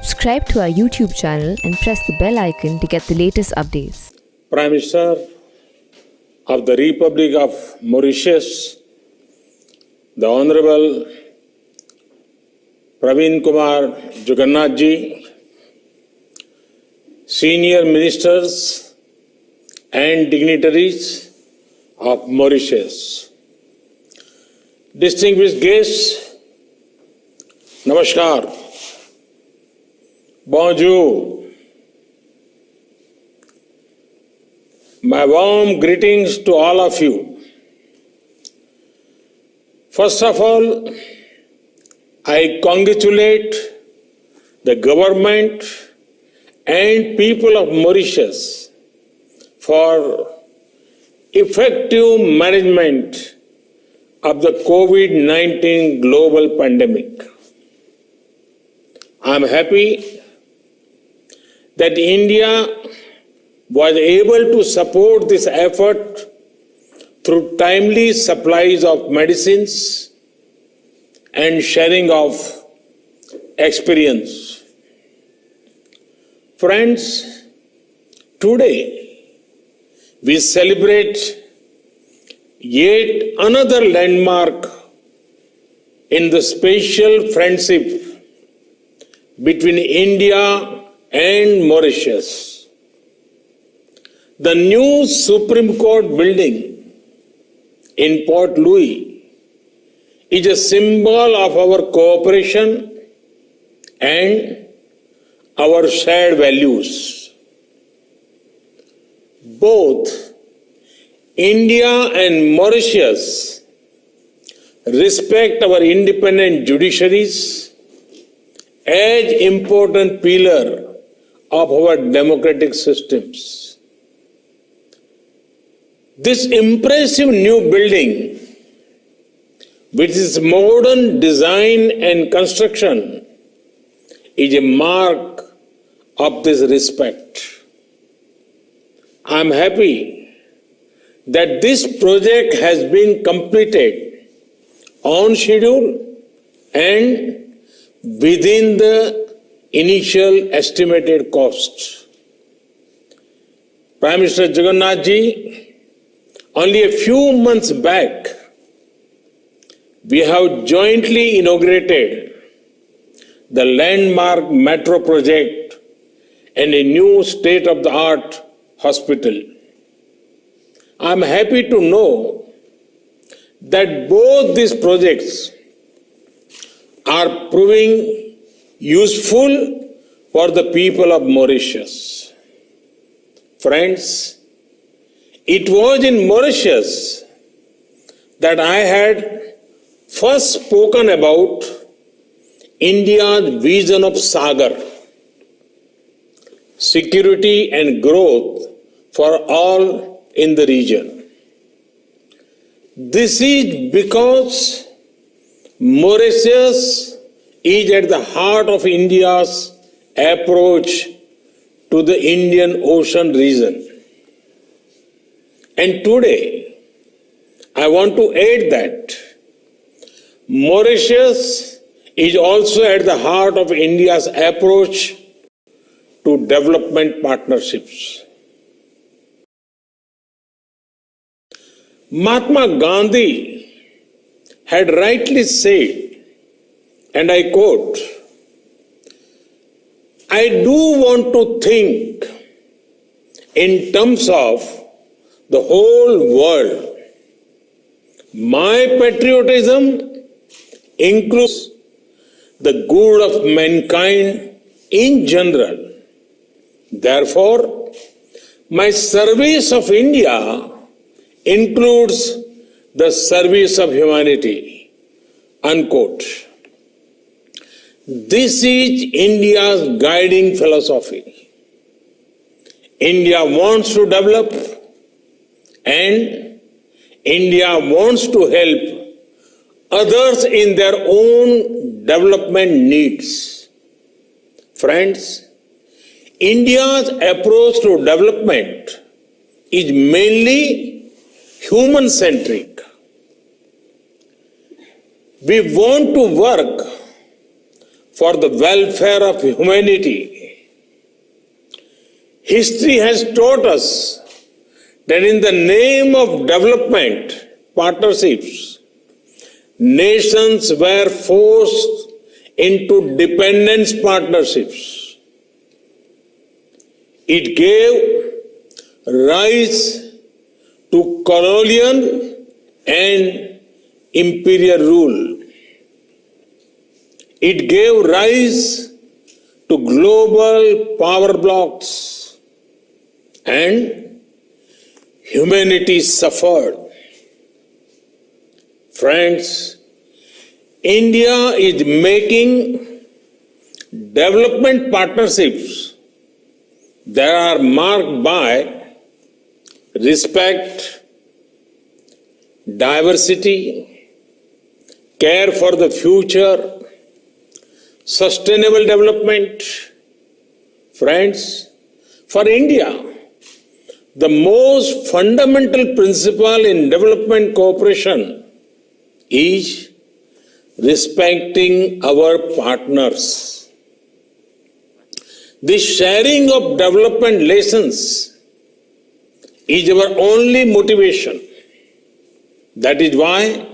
Subscribe to our YouTube channel and press the bell icon to get the latest updates. Prime Minister of the Republic of Mauritius, the Honorable Praveen Kumar Jugannath Ji, senior ministers and dignitaries of Mauritius, distinguished guests, Namaskar, Bonjour. My warm greetings to all of you. First of all, I congratulate the government and people of Mauritius for effective management of the COVID-19 global pandemic. I am happy that India was able to support this effort through timely supplies of medicines and sharing of experience. Friends, today we celebrate yet another landmark in the special friendship between India and Mauritius. The new Supreme Court building in Port Louis is a symbol of our cooperation and our shared values. Both India and Mauritius respect our independent judiciaries as important pillar of our democratic systems. This impressive new building, with its modern design and construction, is a mark of this respect. I am happy that this project has been completed on schedule and within the initial estimated costs. Prime Minister Jugannath Ji, only a few months back, we have jointly inaugurated the landmark metro project and a new state-of-the-art hospital. I am happy to know that both these projects are proving useful for the people of Mauritius. Friends, it was in Mauritius that I had first spoken about India's vision of Sagar, security and growth for all in the region. This is because Mauritius is at the heart of India's approach to the Indian Ocean region. And today, I want to add that Mauritius is also at the heart of India's approach to development partnerships. Mahatma Gandhi had rightly said, and I quote, "I do want to think in terms of the whole world. My patriotism includes the good of mankind in general. Therefore, my service of India includes the service of humanity." Unquote. This is India's guiding philosophy. India wants to develop and India wants to help others in their own development needs. Friends, India's approach to development is mainly human-centric. We want to work for the welfare of humanity. History has taught us that in the name of development partnerships, nations were forced into dependence partnerships. It gave rise to colonial and imperial rule. It gave rise to global power blocks, and humanity suffered. Friends, India is making development partnerships that are marked by respect, diversity, care for the future, sustainable development. Friends, for India, the most fundamental principle in development cooperation is respecting our partners. The sharing of development lessons is our only motivation. That is why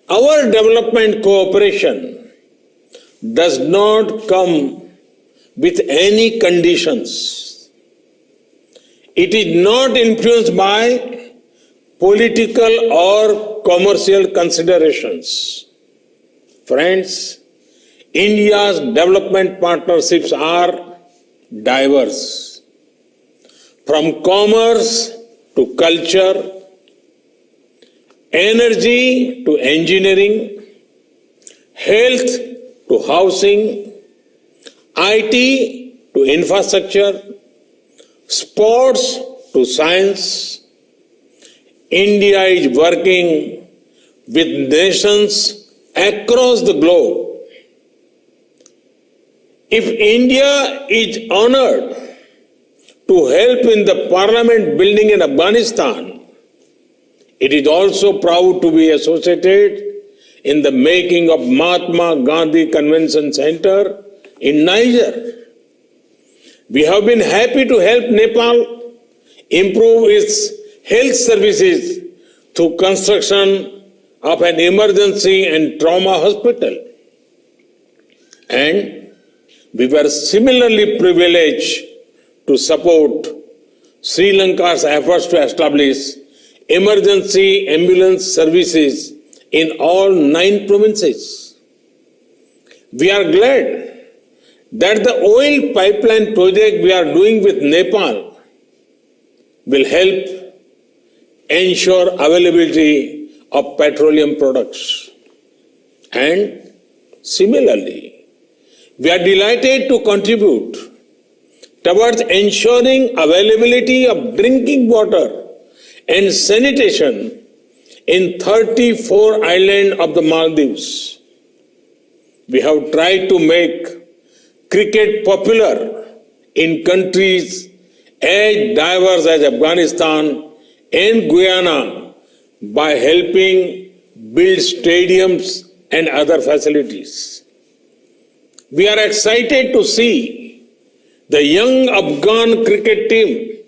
our development cooperation does not come with any conditions. It is not influenced by political or commercial considerations. Friends, India's development partnerships are diverse, from commerce to culture, energy to engineering, health to housing, IT to infrastructure, sports to science. India is working with nations across the globe. If India is honored to help in the parliament building in Afghanistan, it is also proud to be associated in the making of Mahatma Gandhi Convention Center in Niger. We have been happy to help Nepal improve its health services through construction of an emergency and trauma hospital. And we were similarly privileged to support Sri Lanka's efforts to establish emergency ambulance services in all 9 provinces. We are glad that the oil pipeline project we are doing with Nepal will help ensure availability of petroleum products. And similarly, we are delighted to contribute towards ensuring availability of drinking water and sanitation in 34 islands of the Maldives. We have tried to make cricket popular in countries as diverse as Afghanistan and Guyana by helping build stadiums and other facilities. We are excited to see the young Afghan cricket team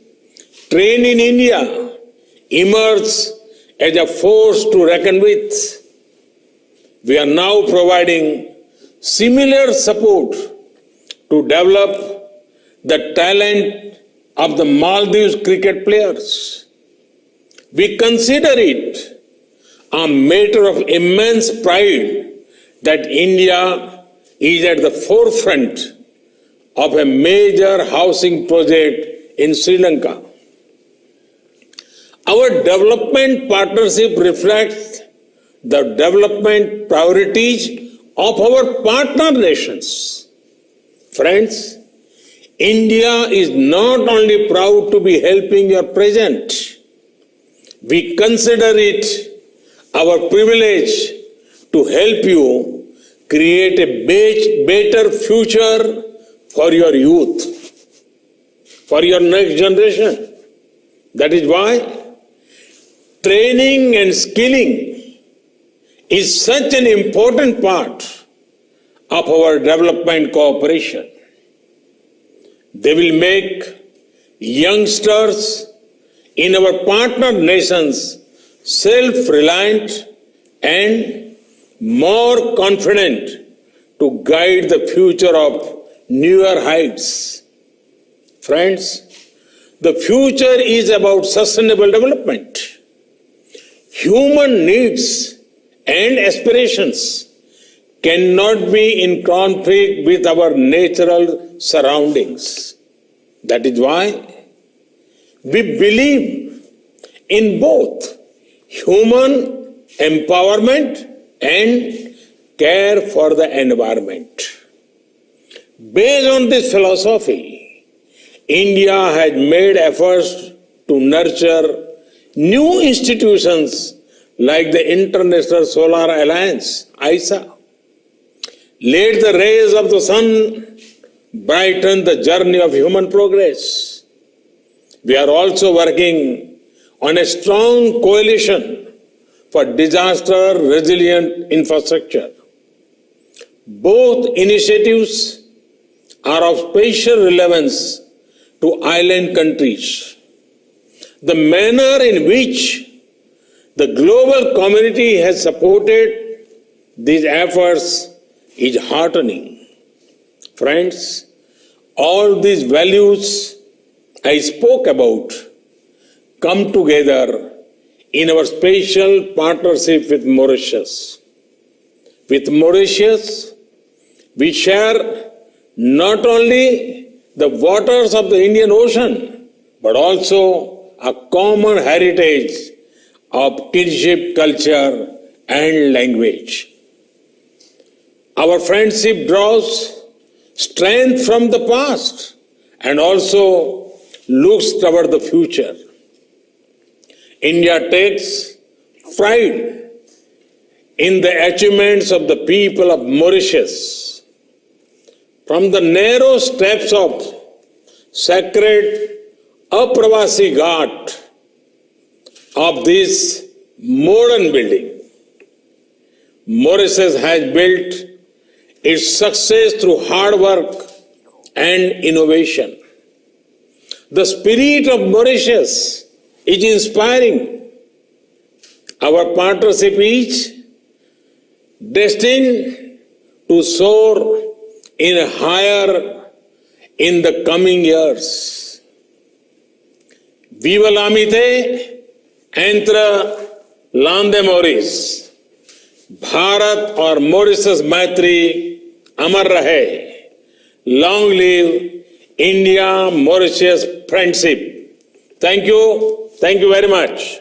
trained in India emerge as a force to reckon with. We are now providing similar support to develop the talent of the Maldives cricket players. We consider it a matter of immense pride that India is at the forefront of a major housing project in Sri Lanka. Our development partnership reflects the development priorities of our partner nations. Friends, India is not only proud to be helping your present, we consider it our privilege to help you create a better future for your youth, for your next generation. That is why training and skilling is such an important part of our development cooperation. They will make youngsters in our partner nations self-reliant and more confident to guide the future of newer heights. Friends, the future is about sustainable development. Human needs and aspirations cannot be in conflict with our natural surroundings. That is why we believe in both human empowerment and care for the environment. Based on this philosophy, India has made efforts to nurture new institutions like the International Solar Alliance, ISA. Let the rays of the sun brighten the journey of human progress. We are also working on a strong coalition for disaster-resilient infrastructure. Both initiatives are of special relevance to island countries. The manner in which the global community has supported these efforts is heartening. Friends, all these values I spoke about come together in our special partnership with Mauritius. With Mauritius, we share not only the waters of the Indian Ocean, but also a common heritage of kinship, culture, and language. Our friendship draws strength from the past and also looks toward the future. India takes pride in the achievements of the people of Mauritius. From the narrow steps of sacred Apravasi Ghat of this modern building, Mauritius has built its success through hard work and innovation. The spirit of Mauritius is inspiring. Our partnership is destined to soar in higher in the coming years. Viva l'amitié entre l'Inde Maurice. Bharat और Mauritius मैत्री अमर रहे. Long live India Mauritius friendship. Thank you very much.